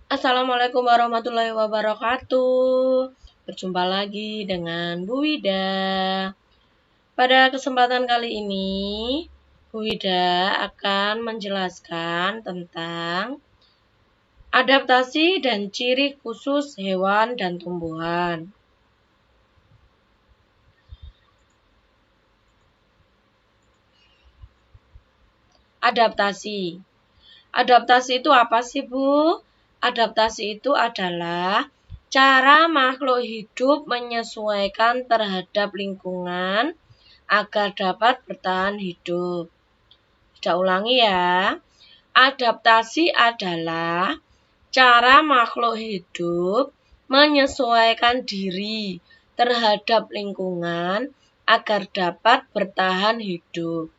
Assalamualaikum warahmatullahi wabarakatuh. Berjumpa lagi dengan Bu Wida. Pada kesempatan kali ini, Bu Wida akan menjelaskan tentang adaptasi dan ciri khusus hewan dan tumbuhan. Adaptasi. Adaptasi itu apa sih, Bu? Adaptasi itu adalah cara makhluk hidup menyesuaikan terhadap lingkungan agar dapat bertahan hidup. Kita ulangi ya. Adaptasi adalah cara makhluk hidup menyesuaikan diri terhadap lingkungan agar dapat bertahan hidup.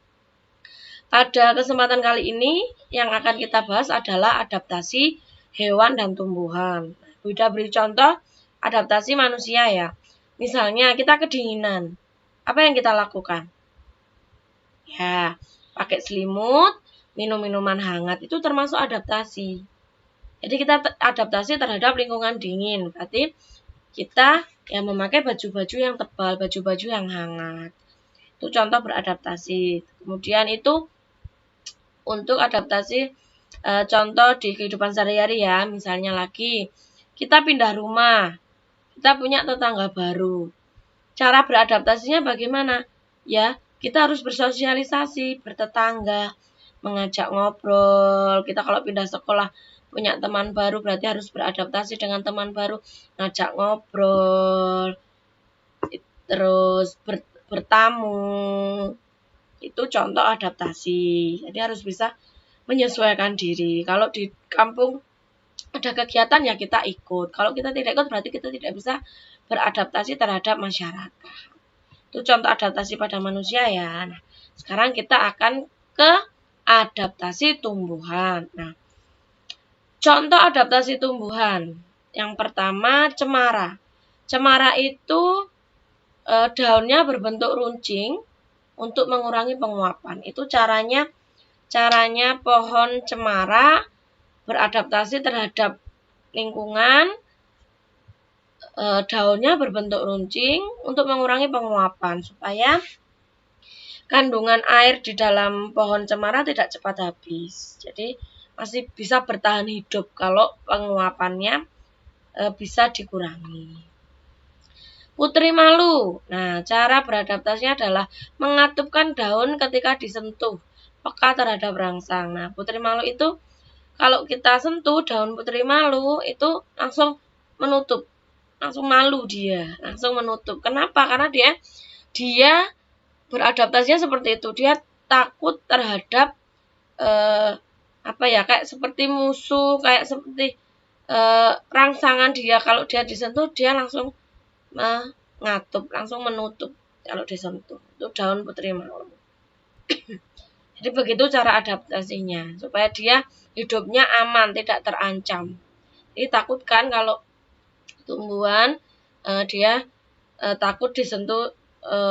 Pada kesempatan kali ini yang akan kita bahas adalah adaptasi hewan dan tumbuhan. Beda beri contoh adaptasi manusia ya. Misalnya kita kedinginan. Apa yang kita lakukan? Ya, pakai selimut, minum minuman hangat itu termasuk adaptasi. Jadi kita adaptasi terhadap lingkungan dingin. Berarti kita yang memakai baju-baju yang tebal, baju-baju yang hangat. Itu contoh beradaptasi. Kemudian itu untuk adaptasi contoh di kehidupan sehari-hari ya. Misalnya lagi kita pindah rumah, kita punya tetangga baru. Cara beradaptasinya bagaimana? Ya, kita harus bersosialisasi, bertetangga, mengajak ngobrol. Kita kalau pindah sekolah punya teman baru berarti harus beradaptasi dengan teman baru, ngajak ngobrol, terus bertamu. Itu contoh adaptasi. Jadi harus bisa menyesuaikan diri. Kalau di kampung ada kegiatan ya kita ikut. Kalau kita tidak ikut berarti kita tidak bisa beradaptasi terhadap masyarakat. Itu contoh adaptasi pada manusia ya. Nah, sekarang kita akan ke adaptasi tumbuhan. Nah, contoh adaptasi tumbuhan. Yang pertama cemara. Cemara itu daunnya berbentuk runcing untuk mengurangi penguapan. Itu caranya pohon cemara beradaptasi terhadap lingkungan. Daunnya berbentuk runcing untuk mengurangi penguapan supaya kandungan air di dalam pohon cemara tidak cepat habis. Jadi masih bisa bertahan hidup kalau penguapannya bisa dikurangi. Putri malu. Nah, cara beradaptasinya adalah mengatupkan daun ketika disentuh, peka terhadap rangsang. Nah, putri malu itu kalau kita sentuh daun putri malu itu langsung menutup. Langsung malu dia, langsung menutup. Kenapa? Karena dia beradaptasinya seperti itu. Dia takut terhadap kayak seperti musuh, kayak seperti rangsangan dia. Kalau dia disentuh dia langsung ngatup, langsung menutup kalau disentuh. Itu daun putri malu. Jadi begitu cara adaptasinya supaya dia hidupnya aman, tidak terancam. Jadi takut kan kalau tumbuhan dia takut disentuh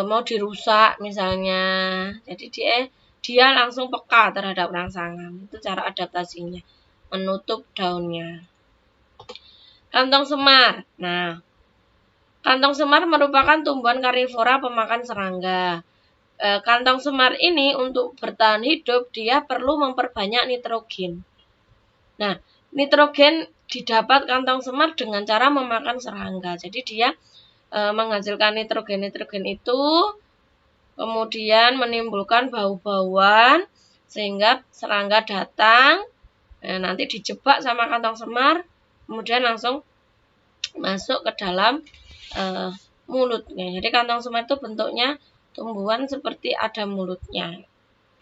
mau dirusak misalnya. Jadi dia langsung peka terhadap rangsangan. Itu cara adaptasinya, menutup daunnya. Kantong semar. Nah, kantong semar merupakan tumbuhan karnivora pemakan serangga. Kantong semar ini untuk bertahan hidup dia perlu memperbanyak nitrogen. Nah, nitrogen didapat kantong semar dengan cara memakan serangga. Jadi dia menghasilkan nitrogen itu kemudian menimbulkan bau-bauan sehingga serangga datang, nanti dijebak sama kantong semar, kemudian langsung masuk ke dalam mulutnya. Jadi kantong semar itu bentuknya tumbuhan seperti ada mulutnya,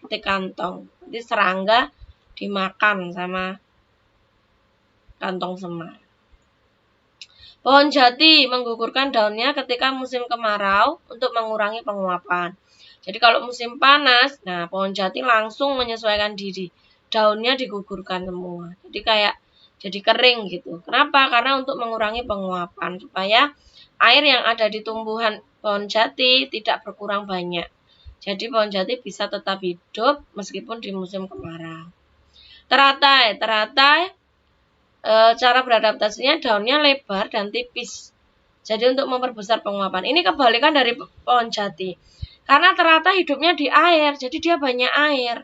seperti kantong. Jadi serangga dimakan sama kantong semar. Pohon jati menggugurkan daunnya ketika musim kemarau untuk mengurangi penguapan. Jadi kalau musim panas, nah pohon jati langsung menyesuaikan diri. Daunnya digugurkan semua. Jadi kayak jadi kering gitu. Kenapa? Karena untuk mengurangi penguapan supaya air yang ada di tumbuhan pohon jati tidak berkurang banyak. Jadi pohon jati bisa tetap hidup meskipun di musim kemarau. Teratai cara beradaptasinya daunnya lebar dan tipis. Jadi untuk memperbesar penguapan. Ini kebalikan dari pohon jati. Karena ternyata hidupnya di air, jadi dia banyak air.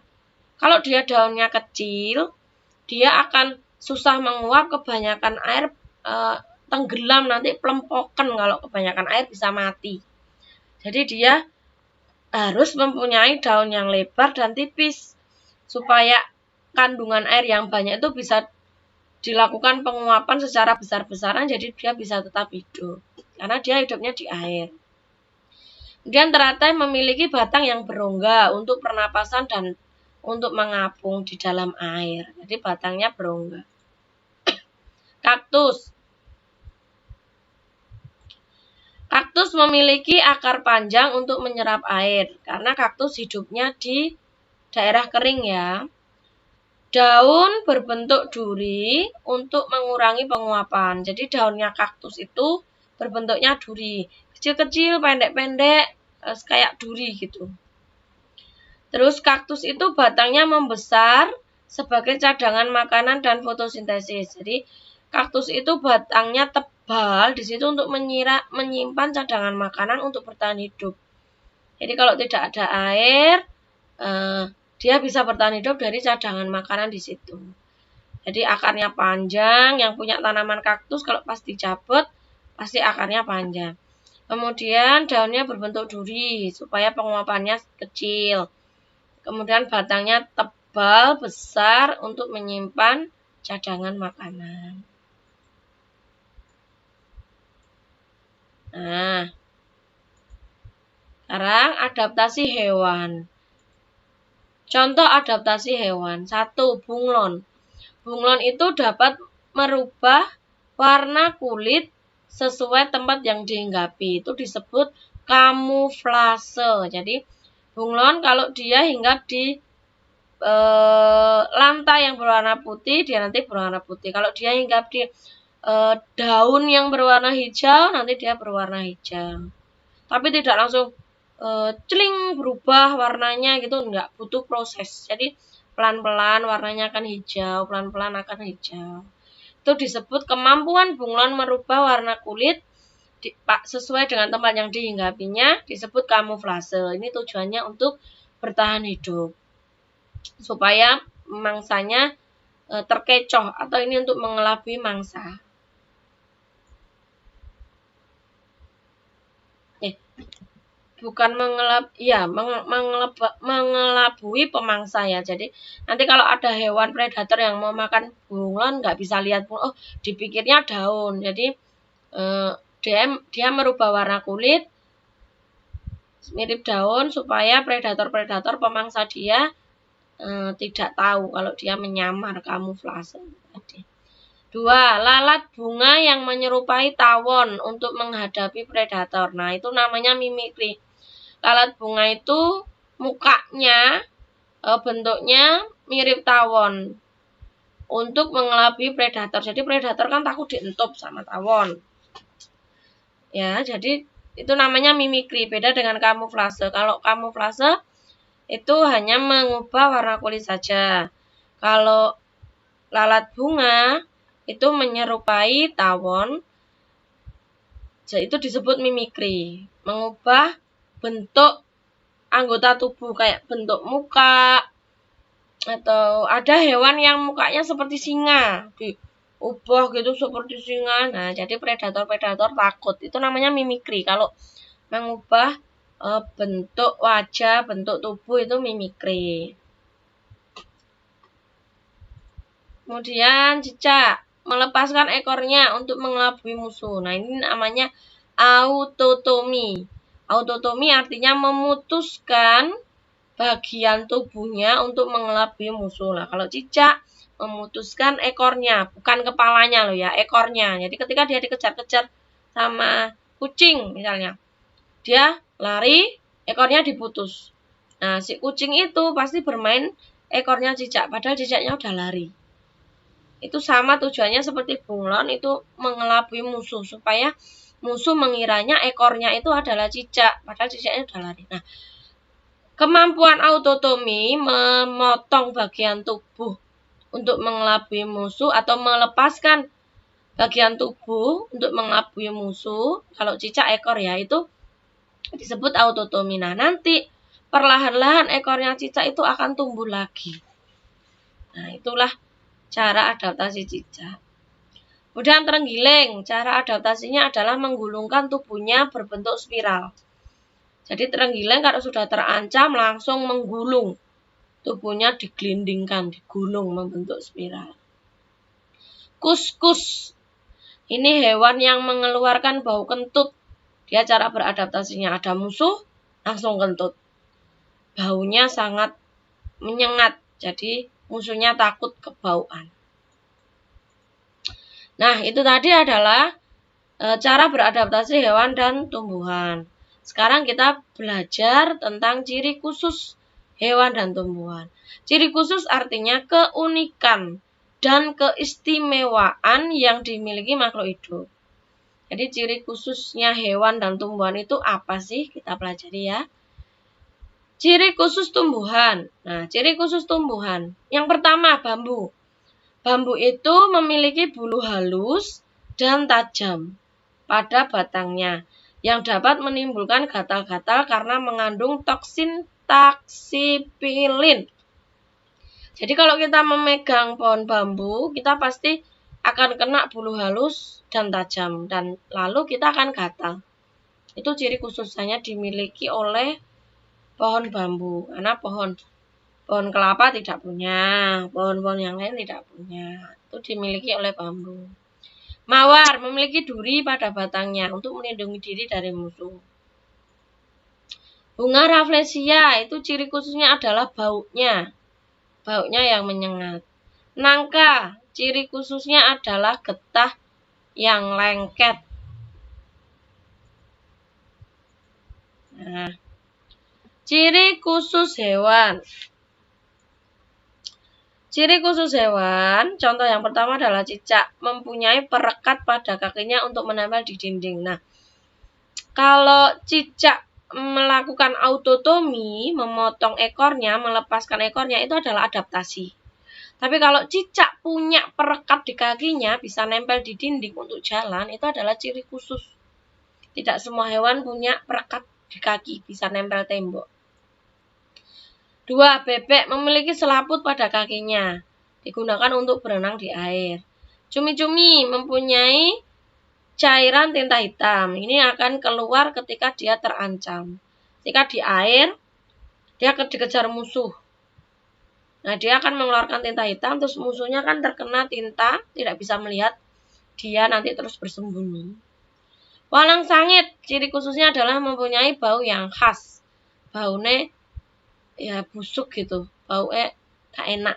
Kalau dia daunnya kecil, dia akan susah menguap, kebanyakan air tenggelam, nanti pelempokan. Kalau kebanyakan air bisa mati. Jadi dia harus mempunyai daun yang lebar dan tipis supaya kandungan air yang banyak itu bisa dilakukan penguapan secara besar-besaran, jadi dia bisa tetap hidup karena dia hidupnya di air. Kemudian teratai memiliki batang yang berongga untuk pernapasan dan untuk mengapung di dalam air. Jadi batangnya berongga. Kaktus. Kaktus memiliki akar panjang untuk menyerap air karena kaktus hidupnya di daerah kering ya. Daun berbentuk duri untuk mengurangi penguapan. Jadi daunnya kaktus itu berbentuknya duri. Kecil-kecil, pendek-pendek, kayak duri gitu. Terus kaktus itu batangnya membesar sebagai cadangan makanan dan fotosintesis. Jadi kaktus itu batangnya tebal di situ untuk menyimpan cadangan makanan untuk bertahan hidup. Jadi kalau tidak ada air, dia bisa bertahan hidup dari cadangan makanan di situ. Jadi akarnya panjang, yang punya tanaman kaktus kalau pas dicabut, pasti akarnya panjang. Kemudian daunnya berbentuk duri, supaya penguapannya kecil. Kemudian batangnya tebal, besar, untuk menyimpan cadangan makanan. Nah, sekarang adaptasi hewan. Contoh adaptasi hewan. 1. Bunglon. Bunglon itu dapat merubah warna kulit sesuai tempat yang dihinggapi. Itu disebut kamuflase. Jadi bunglon kalau dia hinggap di lantai yang berwarna putih, dia nanti berwarna putih. Kalau dia hinggap di daun yang berwarna hijau, nanti dia berwarna hijau. Tapi tidak langsung celing berubah warnanya gitu, enggak, butuh proses. Jadi pelan-pelan warnanya akan hijau, pelan-pelan akan hijau. Itu disebut kemampuan bunglon merubah warna kulit sesuai dengan tempat yang dihinggapinya, disebut kamuflase. Ini tujuannya untuk bertahan hidup supaya mangsanya terkecoh, atau ini untuk mengelabui mangsa. Bukan mengelabui pemangsa ya. Jadi nanti kalau ada hewan predator yang mau makan bunglon, nggak bisa lihat, oh dipikirnya daun. Jadi dia merubah warna kulit mirip daun supaya predator-predator pemangsa dia tidak tahu kalau dia menyamar, kamuflase. 2. Lalat bunga yang menyerupai tawon untuk menghadapi predator. Nah, itu namanya mimikri. Lalat bunga itu mukanya, bentuknya mirip tawon untuk mengelabui predator. Jadi predator kan takut dientup sama tawon. Ya, jadi itu namanya mimikri, beda dengan kamuflase. Kalau kamuflase itu hanya mengubah warna kulit saja. Kalau lalat bunga itu menyerupai tawon, jadi itu disebut mimikri, mengubah bentuk anggota tubuh kayak bentuk muka, atau ada hewan yang mukanya seperti singa, diubah gitu seperti singa. Nah, jadi predator-predator takut. Itu namanya mimikri. Kalau mengubah bentuk wajah, bentuk tubuh, itu mimikri. Kemudian cicak melepaskan ekornya untuk mengelabui musuh. Nah, ini namanya autotomi. Autotomi artinya memutuskan bagian tubuhnya untuk mengelabui musuh. Nah, kalau cicak memutuskan ekornya, bukan kepalanya loh ya, ekornya. Jadi ketika dia dikejar-kejar sama kucing misalnya, dia lari, ekornya diputus. Nah, si kucing itu pasti bermain ekornya cicak, padahal cicaknya udah lari. Itu sama tujuannya seperti bunglon, itu mengelabui musuh supaya musuh mengiranya ekornya itu adalah cicak, padahal cicaknya udah lari. Nah, kemampuan autotomi memotong bagian tubuh untuk mengelabui musuh atau melepaskan bagian tubuh untuk mengelabui musuh. Kalau cicak ekor ya, itu disebut autotomi. Nah, nanti perlahan-lahan ekornya cicak itu akan tumbuh lagi. Nah, itulah cara adaptasi cicak. Kemudian terenggiling, cara adaptasinya adalah menggulungkan tubuhnya berbentuk spiral. Jadi terenggiling kalau sudah terancam langsung menggulung. Tubuhnya digelindingkan, digulung membentuk spiral. Kuskus. Ini hewan yang mengeluarkan bau kentut. Dia cara beradaptasinya ada musuh, langsung kentut. Baunya sangat menyengat, jadi musuhnya takut kebauan. Nah, itu tadi adalah cara beradaptasi hewan dan tumbuhan. Sekarang kita belajar tentang ciri khusus hewan dan tumbuhan. Ciri khusus artinya keunikan dan keistimewaan yang dimiliki makhluk hidup. Jadi ciri khususnya hewan dan tumbuhan itu apa sih? Kita pelajari ya. Ciri khusus tumbuhan. Nah, ciri khusus tumbuhan. Yang pertama, bambu. Bambu itu memiliki bulu halus dan tajam pada batangnya yang dapat menimbulkan gatal-gatal karena mengandung toksin taksipilin. Jadi kalau kita memegang pohon bambu, kita pasti akan kena bulu halus dan tajam dan lalu kita akan gatal. Itu ciri khususnya dimiliki oleh pohon bambu, karena pohon kelapa tidak punya, pohon-pohon yang lain tidak punya. Itu dimiliki oleh bambu. Mawar memiliki duri pada batangnya untuk melindungi diri dari musuh. Bunga rafflesia itu ciri khususnya adalah baunya. Baunya yang menyengat. Nangka, ciri khususnya adalah getah yang lengket. Nah, ciri khusus hewan. Ciri khusus hewan, contoh yang pertama adalah cicak, mempunyai perekat pada kakinya untuk menempel di dinding. Nah, kalau cicak melakukan autotomi, memotong ekornya, melepaskan ekornya, itu adalah adaptasi. Tapi kalau cicak punya perekat di kakinya, bisa nempel di dinding untuk jalan, itu adalah ciri khusus. Tidak semua hewan punya perekat di kaki, bisa nempel tembok. 2. Bebek memiliki selaput pada kakinya, digunakan untuk berenang di air. Cumi-cumi mempunyai cairan tinta hitam. Ini akan keluar ketika dia terancam. Ketika di air, dia dikejar musuh. Nah, dia akan mengeluarkan tinta hitam, terus musuhnya kan terkena tinta, tidak bisa melihat, dia nanti terus bersembunyi. Walang sangit, ciri khususnya adalah mempunyai bau yang khas. Baunya ya busuk gitu, baunya gak enak.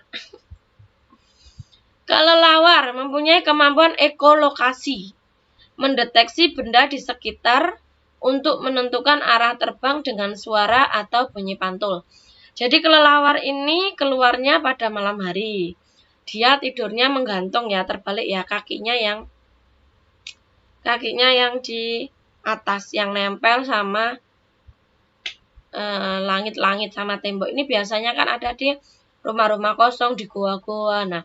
Kelelawar mempunyai kemampuan ekolokasi, mendeteksi benda di sekitar untuk menentukan arah terbang dengan suara atau bunyi pantul. Jadi kelelawar ini keluarnya pada malam hari. Dia tidurnya menggantung ya, terbalik ya, kakinya yang di atas, yang nempel sama langit-langit sama tembok. Ini biasanya kan ada di rumah-rumah kosong, di goa-goa. Nah,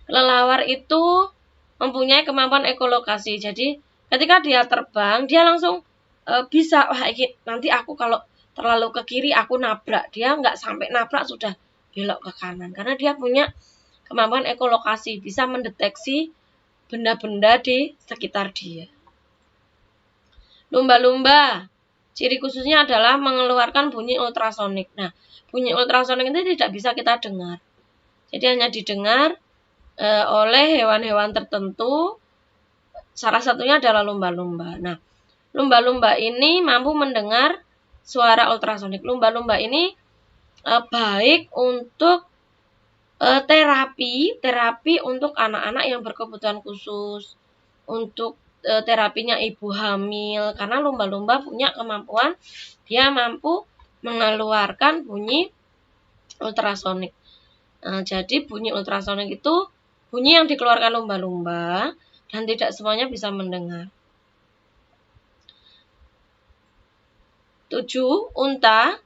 kelelawar itu mempunyai kemampuan ekolokasi. Jadi ketika dia terbang, dia langsung bisa, wah nanti aku kalau terlalu ke kiri aku nabrak. Dia nggak sampai nabrak sudah belok ke kanan. Karena dia punya kemampuan ekolokasi, bisa mendeteksi benda-benda di sekitar dia. Lumba-lumba, ciri khususnya adalah mengeluarkan bunyi ultrasonik. Nah, bunyi ultrasonik itu tidak bisa kita dengar. Jadi hanya didengar oleh hewan-hewan tertentu. Salah satunya adalah lumba-lumba. Nah, lumba-lumba ini mampu mendengar suara ultrasonik. Lumba-lumba ini baik untuk terapi untuk anak-anak yang berkebutuhan khusus, untuk terapinya ibu hamil, karena lumba-lumba punya kemampuan, dia mampu mengeluarkan bunyi ultrasonik. Jadi bunyi ultrasonik itu bunyi yang dikeluarkan lumba-lumba dan tidak semuanya bisa mendengar. 7. Unta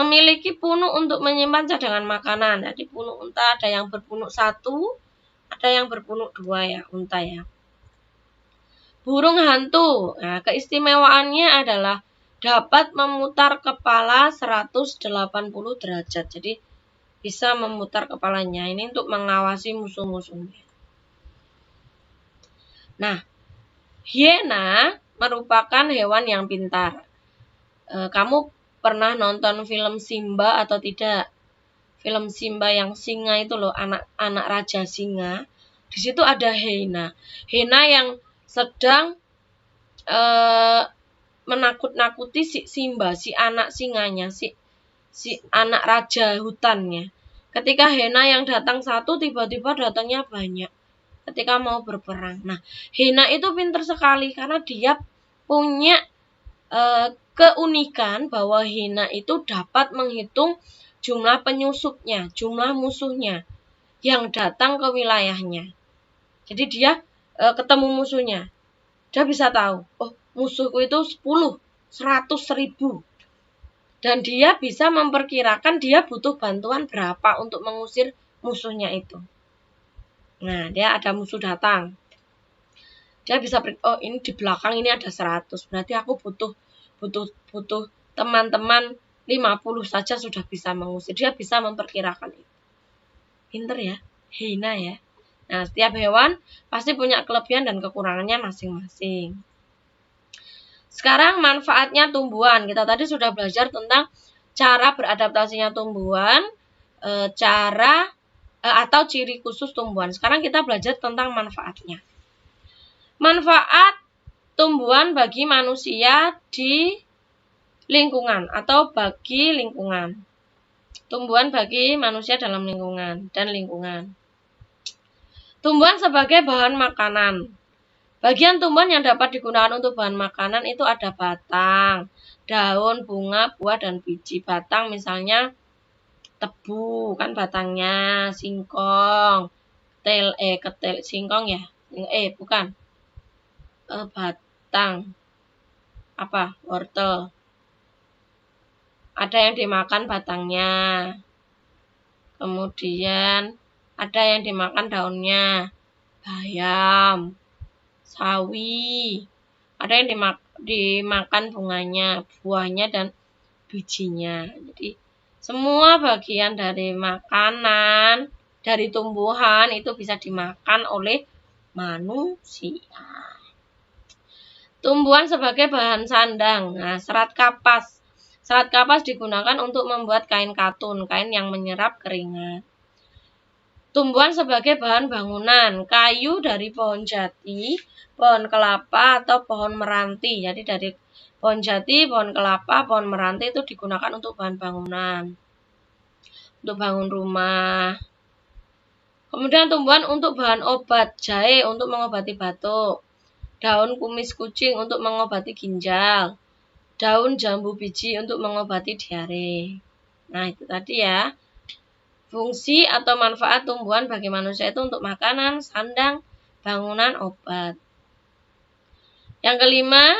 memiliki punuk untuk menyimpan cadangan makanan. Jadi punuk unta ada yang berpunuk 1, ada yang berpunuk 2 ya, unta ya. Burung hantu. Nah, keistimewaannya adalah dapat memutar kepala 180 derajat. Jadi bisa memutar kepalanya. Ini untuk mengawasi musuh-musuhnya. Nah, hiena merupakan hewan yang pintar. Kamu pernah nonton film Simba atau tidak? Film Simba yang singa itu loh, anak raja singa. Di situ ada hiena. Hiena yang sedang menakut-nakuti si Simba, si anak singanya, si anak raja hutannya. Ketika hiena yang datang satu, tiba-tiba datangnya banyak. Ketika mau berperang. Nah, hiena itu pintar sekali karena dia punya keunikan bahwa hiena itu dapat menghitung jumlah penyusupnya, jumlah musuhnya yang datang ke wilayahnya. Jadi dia ketemu musuhnya. Dia bisa tahu, oh musuhku itu 10, 100, 1000. Dan dia bisa memperkirakan dia butuh bantuan berapa untuk mengusir musuhnya itu. Nah, dia ada musuh datang. Dia bisa, oh ini di belakang ini ada 100. Berarti aku butuh teman-teman 50 saja sudah bisa mengusir. Dia bisa memperkirakan itu. Pinter ya, hiena ya. Nah, setiap hewan pasti punya kelebihan dan kekurangannya masing-masing. Sekarang manfaatnya tumbuhan. Kita tadi sudah belajar tentang cara beradaptasinya tumbuhan, atau ciri khusus tumbuhan. Sekarang kita belajar tentang manfaatnya. Manfaat tumbuhan bagi manusia di lingkungan atau bagi lingkungan. Tumbuhan bagi manusia dalam lingkungan dan lingkungan. Tumbuhan sebagai bahan makanan. Bagian tumbuhan yang dapat digunakan untuk bahan makanan itu ada batang, daun, bunga, buah, dan biji. Batang misalnya tebu, kan batangnya, singkong, ketel, singkong ya, bukan, batang, wortel. Ada yang dimakan batangnya, kemudian ada yang dimakan daunnya, bayam, sawi, ada yang dimakan bunganya, buahnya, dan bijinya. Jadi semua bagian dari makanan, dari tumbuhan itu bisa dimakan oleh manusia. Tumbuhan sebagai bahan sandang. Nah, serat kapas. Serat kapas digunakan untuk membuat kain katun, kain yang menyerap keringat. Tumbuhan sebagai bahan bangunan, kayu dari pohon jati, pohon kelapa, atau pohon meranti. Jadi dari pohon jati, pohon kelapa, pohon meranti itu digunakan untuk bahan bangunan, untuk bangun rumah. Kemudian tumbuhan untuk bahan obat, jahe untuk mengobati batuk, daun kumis kucing untuk mengobati ginjal, daun jambu biji untuk mengobati diare. Nah, itu tadi ya. Fungsi atau manfaat tumbuhan bagi manusia itu untuk makanan, sandang, bangunan, obat. Yang kelima,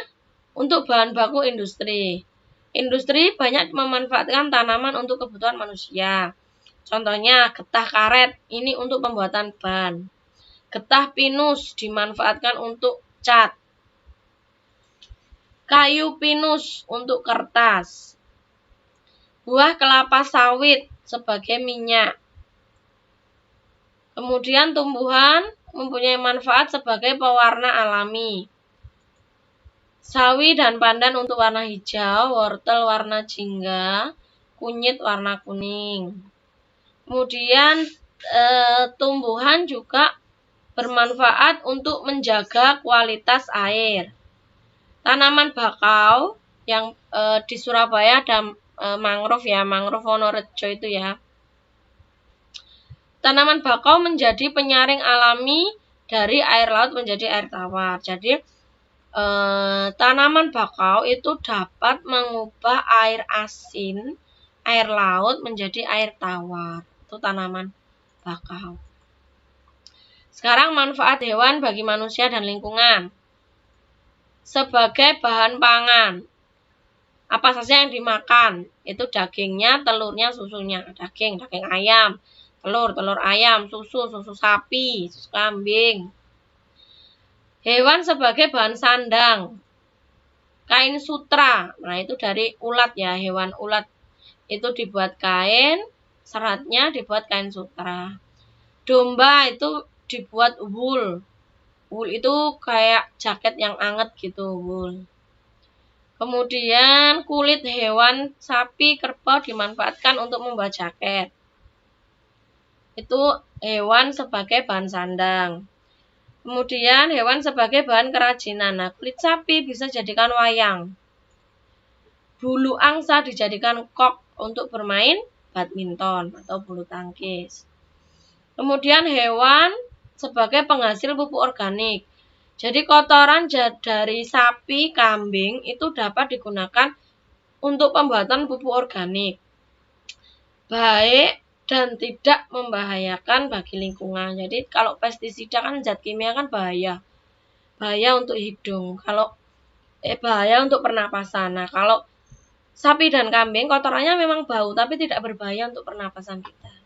untuk bahan baku industri. Industri banyak memanfaatkan tanaman untuk kebutuhan manusia. Contohnya getah karet, ini untuk pembuatan ban. Getah pinus dimanfaatkan untuk cat. Kayu pinus untuk kertas. Buah kelapa sawit sebagai minyak. Kemudian tumbuhan mempunyai manfaat sebagai pewarna alami. Sawi dan pandan untuk warna hijau, wortel warna jingga, kunyit warna kuning. Kemudian tumbuhan juga bermanfaat untuk menjaga kualitas air. Tanaman bakau yang di Surabaya ada mangrove ya, mangrove Wonorejo itu ya. Tanaman bakau menjadi penyaring alami dari air laut menjadi air tawar. Jadi tanaman bakau itu dapat mengubah air asin, air laut menjadi air tawar. Itu tanaman bakau. Sekarang manfaat hewan bagi manusia dan lingkungan. Sebagai bahan pangan. Apa saja yang dimakan? Itu dagingnya, telurnya, susunya. Daging ayam, telur ayam, susu sapi, susu kambing. Hewan sebagai bahan sandang. Kain sutra. Nah, itu dari ulat ya, hewan ulat. Itu dibuat kain, seratnya dibuat kain sutra. Domba itu dibuat wool. Wool itu kayak jaket yang anget gitu, wool. Kemudian kulit hewan sapi, kerbau dimanfaatkan untuk membuat jaket. Itu hewan sebagai bahan sandang. Kemudian hewan sebagai bahan kerajinan. Nah, kulit sapi bisa jadikan wayang. Bulu angsa dijadikan kok untuk bermain badminton atau bulu tangkis. Kemudian hewan sebagai penghasil pupuk organik. Jadi kotoran dari sapi, kambing itu dapat digunakan untuk pembuatan pupuk organik. Baik dan tidak membahayakan bagi lingkungan. Jadi kalau pestisida kan zat kimia kan bahaya. Bahaya untuk hidung. Bahaya untuk pernapasan. Nah, kalau sapi dan kambing kotorannya memang bau tapi tidak berbahaya untuk pernapasan kita.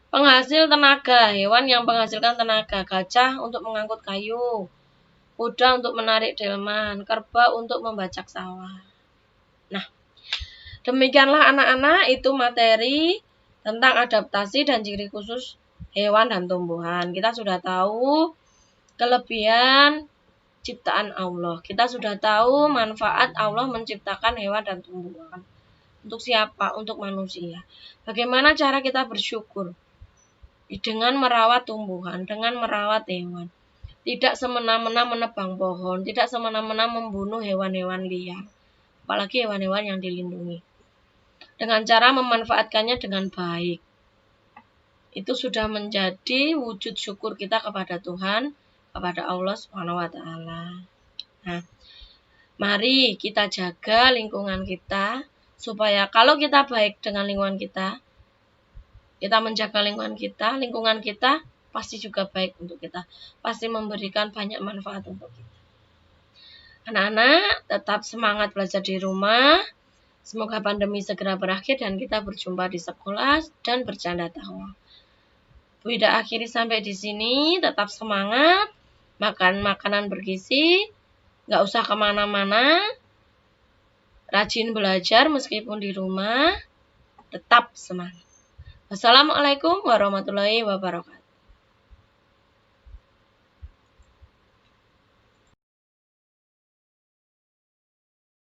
Penghasil tenaga, hewan yang menghasilkan tenaga. Gajah untuk mengangkut kayu, kuda untuk menarik delman, kerbau untuk membajak sawah. Nah, demikianlah anak-anak itu materi tentang adaptasi dan ciri khusus hewan dan tumbuhan. Kita sudah tahu kelebihan ciptaan Allah. Kita sudah tahu manfaat Allah menciptakan hewan dan tumbuhan. Untuk siapa? Untuk manusia. Bagaimana cara kita bersyukur? Dengan merawat tumbuhan, dengan merawat hewan. Tidak semena-mena menebang pohon, tidak semena-mena membunuh hewan-hewan liar, apalagi hewan-hewan yang dilindungi. Dengan cara memanfaatkannya dengan baik. Itu sudah menjadi wujud syukur kita kepada Tuhan, kepada Allah SWT. Nah, mari kita jaga lingkungan kita, supaya kalau kita baik dengan lingkungan kita menjaga lingkungan kita pasti juga baik untuk kita. Pasti memberikan banyak manfaat untuk kita. Anak-anak, tetap semangat belajar di rumah. Semoga pandemi segera berakhir dan kita berjumpa di sekolah dan bercanda tawa. Bu Ida akhiri sampai di sini. Tetap semangat, makan makanan bergizi, nggak usah kemana-mana. Rajin belajar meskipun di rumah. Tetap semangat. Wassalamualaikum warahmatullahi wabarakatuh.